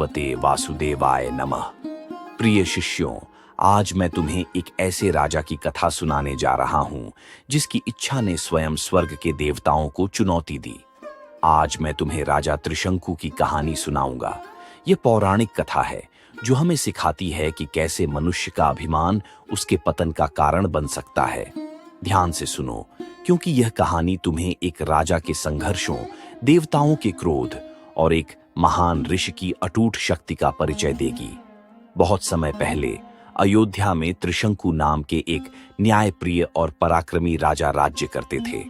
भगवते वासुदेवाय नमः। प्रिय शिष्यों, आज मैं तुम्हें एक ऐसे राजा की कथा सुनाने जा रहा हूं जिसकी इच्छा ने स्वयं स्वर्ग के देवताओं को चुनौती दी। आज मैं तुम्हें राजा त्रिशंकु की कहानी सुनाऊंगा। यह पौराणिक कथा है जो हमें सिखाती है कि कैसे मनुष्य का अभिमान उसके पतन का कारण बन सकता है। ध्यान से सुनो, क्योंकि यह कहानी तुम्हें एक राजा के संघर्षों, देवताओं के क्रोध और एक महान ऋषि की अटूट शक्ति का परिचय देगी। बहुत समय पहले अयोध्या में त्रिशंकु नाम के एक न्यायप्रिय और पराक्रमी राजा राज्य करते थे।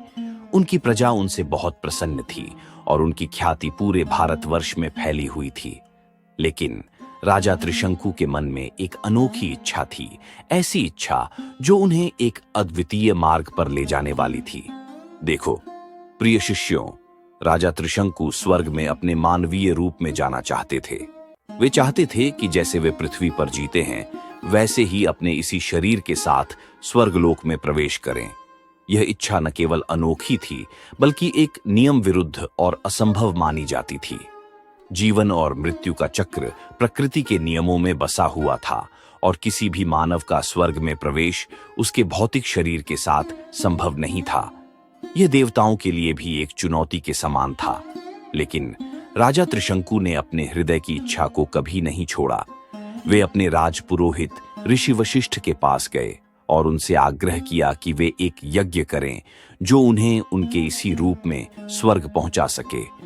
उनकी प्रजा उनसे बहुत प्रसन्न थी और उनकी ख्याति पूरे भारतवर्ष में फैली हुई थी। लेकिन राजा त्रिशंकु के मन में एक अनोखी इच्छा थी, ऐसी इच्छा जो उन्हें एक अद्वितीय मार्ग पर ले जाने वाली थी। देखो प्रिय शिष्यों, राजा त्रिशंकु स्वर्ग में अपने मानवीय रूप में जाना चाहते थे। वे चाहते थे कि जैसे वे पृथ्वी पर जीते हैं वैसे ही अपने इसी शरीर के साथ स्वर्गलोक में प्रवेश करें। यह इच्छा न केवल अनोखी थी बल्कि एक नियम विरुद्ध और असंभव मानी जाती थी। जीवन और मृत्यु का चक्र प्रकृति के नियमों में बसा हुआ था और किसी भी मानव का स्वर्ग में प्रवेश उसके भौतिक शरीर के साथ संभव नहीं था। यह देवताओं के लिए भी एक चुनौती के समान था। लेकिन राजा त्रिशंकु ने अपने हृदय की इच्छा को कभी नहीं छोड़ा। वे अपने राजपुरोहित ऋषि वशिष्ठ के पास गए और उनसे आग्रह किया कि वे एक यज्ञ करें जो उन्हें उनके इसी रूप में स्वर्ग पहुंचा सके।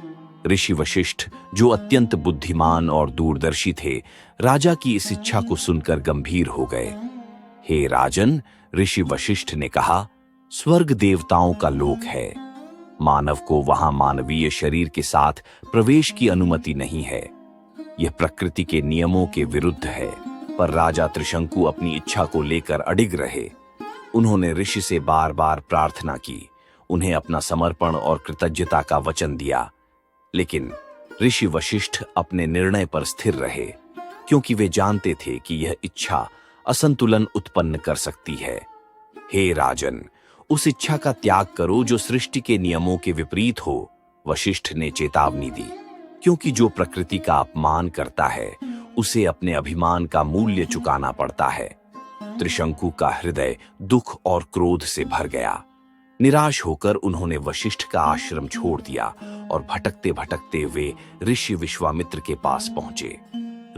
ऋषि वशिष्ठ, जो अत्यंत बुद्धिमान और दूरदर्शी थे, राजा की इस इच्छा को सुनकर गंभीर हो गए। हे राजन, ऋषि वशिष्ठ ने कहा, स्वर्ग देवताओं का लोक है। मानव को वहां मानवीय शरीर के साथ प्रवेश की अनुमति नहीं है। यह प्रकृति के नियमों के विरुद्ध है। पर राजा त्रिशंकु अपनी इच्छा को लेकर अडिग रहे। उन्होंने ऋषि से बार बार प्रार्थना की, उन्हें अपना समर्पण और कृतज्ञता का वचन दिया। लेकिन ऋषि वशिष्ठ अपने निर्णय पर स्थिर रहे, क्योंकि वे जानते थे कि यह इच्छा असंतुलन उत्पन्न कर सकती है। हे राजन, उस इच्छा का त्याग करो जो सृष्टि के नियमों के विपरीत हो, वशिष्ठ ने चेतावनी दी, क्योंकि जो प्रकृति का अपमान करता है उसे अपने अभिमान का मूल्य चुकाना पड़ता है। त्रिशंकु का हृदय दुख और क्रोध से भर गया। निराश होकर उन्होंने वशिष्ठ का आश्रम छोड़ दिया और भटकते भटकते वे ऋषि विश्वामित्र के पास पहुंचे।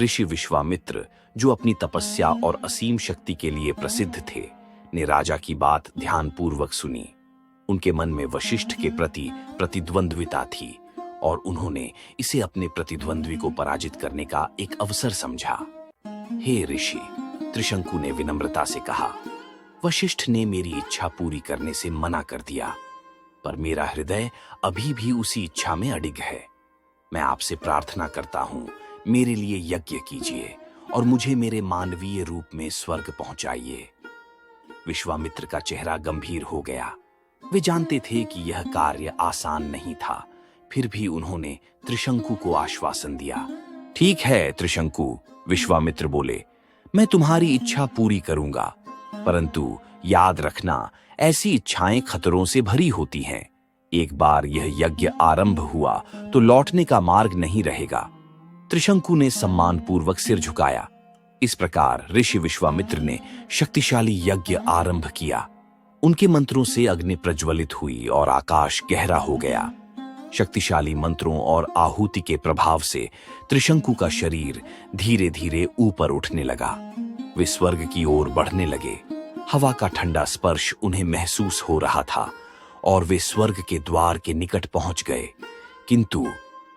ऋषि विश्वामित्र, जो अपनी तपस्या और असीम शक्ति के लिए प्रसिद्ध थे, ने राजा की बात ध्यानपूर्वक सुनी। उनके मन में वशिष्ठ के प्रति प्रतिद्वंद्विता थी और उन्होंने इसे अपने प्रतिद्वंद्वी को पराजित करने का एक अवसर समझा। हे ऋषि, त्रिशंकु ने विनम्रता से कहा, वशिष्ठ ने मेरी इच्छा पूरी करने से मना कर दिया, पर मेरा हृदय अभी भी उसी इच्छा में अडिग है। मैं आपसे प्रार्थना करता हूं, मेरे लिए यज्ञ कीजिए और मुझे मेरे मानवीय रूप में स्वर्ग पहुंचाइए। विश्वामित्र का चेहरा गंभीर हो गया। वे जानते थे कि यह कार्य आसान नहीं था, फिर भी उन्होंने त्रिशंकु को आश्वासन दिया। ठीक है त्रिशंकु, विश्वामित्र बोले, मैं तुम्हारी इच्छा पूरी करूंगा, परंतु याद रखना, ऐसी इच्छाएं खतरों से भरी होती हैं। एक बार यह यज्ञ आरंभ हुआ तो लौटने का मार्ग नहीं रहेगा। त्रिशंकु ने सम्मानपूर्वक सिर झुकाया। इस प्रकार ऋषि विश्वामित्र ने शक्तिशाली यज्ञ आरंभ किया। उनके मंत्रों से अग्नि प्रज्वलित हुई और आकाश गहरा हो गया। शक्तिशाली मंत्रों और आहुति के प्रभाव से त्रिशंकु का शरीर धीरे धीरे ऊपर उठने लगा। वे स्वर्ग की ओर बढ़ने लगे। हवा का ठंडा स्पर्श उन्हें महसूस हो रहा था और वे स्वर्ग के द्वार के निकट पहुंच गए। किंतु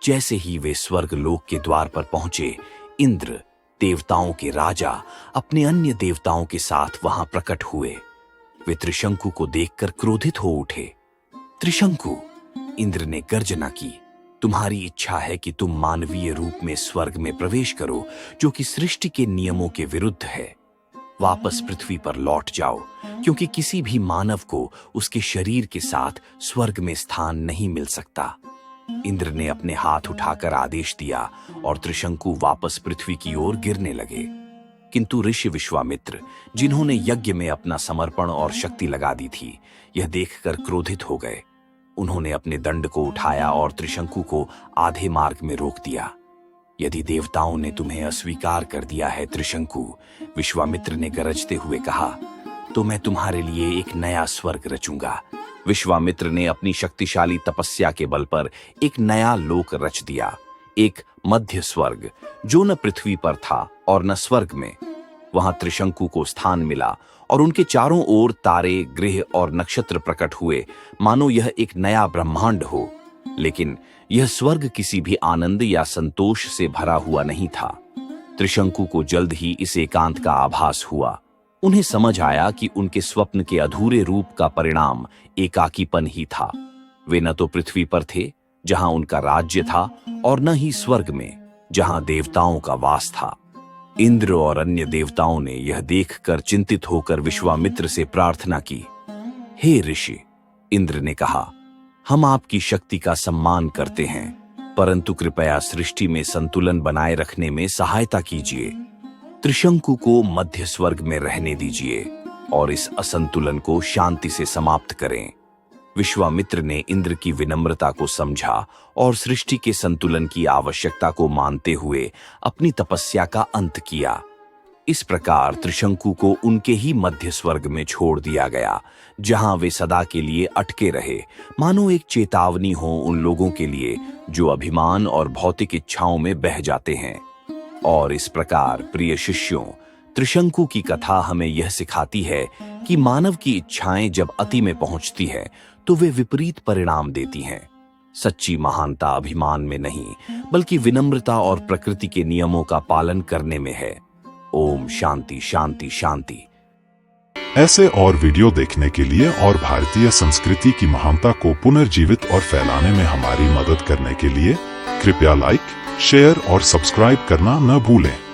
जैसे ही वे स्वर्ग लोक के द्वार पर पहुंचे, इंद्र, देवताओं के राजा, अपने अन्य देवताओं के साथ वहां प्रकट हुए। वे त्रिशंकु को देखकर क्रोधित हो उठे। त्रिशंकु, इंद्र ने गर्जना की, तुम्हारी इच्छा है कि तुम मानवीय रूप में स्वर्ग में प्रवेश करो, जो कि सृष्टि के नियमों के विरुद्ध है। वापस पृथ्वी पर लौट जाओ, क्योंकि किसी भी मानव को उसके शरीर के साथ स्वर्ग में स्थान नहीं मिल सकता। इंद्र ने अपने हाथ उठाकर आदेश दिया और त्रिशंकु वापस पृथ्वी की ओर गिरने लगे। किंतु ऋषि विश्वामित्र, जिन्होंने यज्ञ में अपना समर्पण और शक्ति लगा दी थी, यह देखकर क्रोधित हो गए। उन्होंने अपने दंड को उठाया और त्रिशंकु को आधे मार्ग में रोक दिया। यदि देवताओं ने तुम्हें अस्वीकार कर दिया है त्रिशंकु, विश्वामित्र ने गरजते हुए कहा, तो मैं तुम्हारे लिए एक नया स्वर्ग रचूंगा। विश्वामित्र ने अपनी शक्तिशाली तपस्या के बल पर एक नया लोक रच दिया, एक मध्य स्वर्ग जो न पृथ्वी पर था और न स्वर्ग में। वहां त्रिशंकु को स्थान मिला और उनके चारों ओर तारे, ग्रह और नक्षत्र प्रकट हुए, मानो यह एक नया ब्रह्मांड हो। लेकिन यह स्वर्ग किसी भी आनंद या संतोष से भरा हुआ नहीं था। त्रिशंकु को जल्द ही इस एकांत का आभास हुआ। उन्हें समझ आया कि उनके स्वप्न के अधूरे रूप का परिणाम एकाकीपन ही था। वे न तो पृथ्वी पर थे, जहां उनका राज्य था, और न ही स्वर्ग में, जहां देवताओं का वास था। इंद्र और अन्य देवताओं ने यह देखकर चिंतित होकर विश्वामित्र से प्रार्थना की। हे ऋषि, इंद्र ने कहा, हम आपकी शक्ति का सम्मान करते हैं, परंतु कृपया सृष्टि में संतुलन बनाए रखने में सहायता कीजिए। त्रिशंकु को मध्य स्वर्ग में रहने दीजिए और इस असंतुलन को शांति से समाप्त करें। विश्वामित्र ने इंद्र की विनम्रता को समझा और सृष्टि के संतुलन की आवश्यकता को मानते हुए अपनी तपस्या का अंत किया। इस प्रकार त्रिशंकु को उनके ही मध्य स्वर्ग में छोड़ दिया गया, जहां वे सदा के लिए अटके रहे, मानो एक चेतावनी हो उन लोगों के लिए जो अभिमान और भौतिक इच्छाओं में बह जाते हैं। और इस प्रकार प्रिय शिष्यों, त्रिशंकु की कथा हमें यह सिखाती है कि मानव की इच्छाएं जब अति में पहुंचती है तो वे विपरीत परिणाम देती हैं। सच्ची महानता अभिमान में नहीं, बल्कि विनम्रता और प्रकृति के नियमों का पालन करने में है। ओम शांति शांति शांति। ऐसे और वीडियो देखने के लिए और भारतीय संस्कृति की महानता को पुनर्जीवित और फैलाने में हमारी मदद करने के लिए कृपया लाइक, शेयर और सब्सक्राइब करना न भूलें।